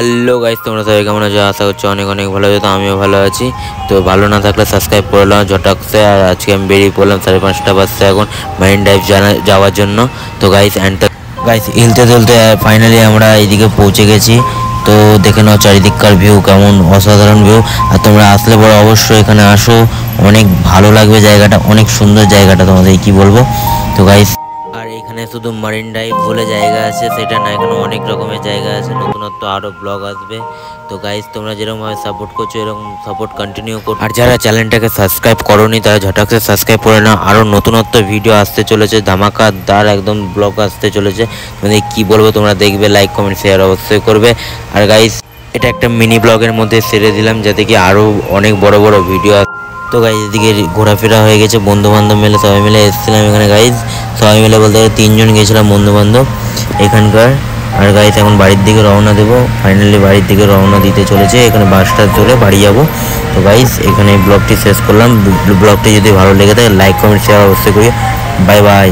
Hello guys, তোমরা সবাই কেমন আছো? আশা করছি অনেক অনেক ভালো আছো। তো আমিও ভালো আছি। তো ভালো না থাকলে সাবস্ক্রাইব করে নাও ঝটাকসে। আর আজকে আমি বেরিয়ে পড়লাম 5:30 বাজছে এখন মাইন্ড ড্রাইভ যাওয়ার জন্য। তো গাইস হিলতে তুলতে ফাইনালি আমরা এইদিকে পৌঁছে গেছি। তো দেখে নাও চারিদিককার ভিউ কেমন অসাধারণ ভিউ। আর তোমরা আসলে পরে অবশ্যই এখানে আসো, অনেক ভালো লাগবে জায়গাটা, অনেক সুন্দর জায়গাটা, তোমাদের কি বলবো। তো গাইস, আর এখানে শুধু মারিন ড্রাইভ বলে জায়গা আছে সেটা না, এখানে অনেক রকমের জায়গা আছে, নতুনত্ব আরও ব্লগ আসবে। তো গাইস, তোমরা যেরকমভাবে সাপোর্ট করছো এরকম সাপোর্ট কন্টিনিউ করো। আর যারা চ্যানেলটাকে সাবস্ক্রাইব করোনি তারা ঝটাকসে সাবস্ক্রাইব করে নাও। আরও নতুনত্ব ভিডিও আসতে চলেছে, ধামাকাদার একদম ব্লগ আসতে চলেছে। তোমাদের কি বলবো, তোমরা দেখবে, লাইক কমেন্ট শেয়ার অবশ্যই করবে। আর গাইস, এটা একটা মিনি ব্লগের মধ্যে সেরে দিলাম যাতে কি আরও অনেক বড় বড় ভিডিও। তো গাইজ এদিকে ঘোরাফেরা হয়ে গেছে, বন্ধু বান্ধব মিলে সবাই মিলে এসেছিলাম এখানে। গাইজ সবাই মিলে বলতে গেলে 3জন গেছিলাম বন্ধু বান্ধব এখানকার। আর গাইজ এখন বাড়ির দিকে রওনা দেবো, ফাইনালি বাড়ির দিকে রওনা দিতে চলেছে। এখানে বাসটা চলে বাড়ি যাব। তো গাইজ এখানে ব্লগটি শেষ করলাম। ব্লগটি যদি ভালো লেগে থাকে লাইক কমেন্ট শেয়ার অবশ্যই করি। Bye bye.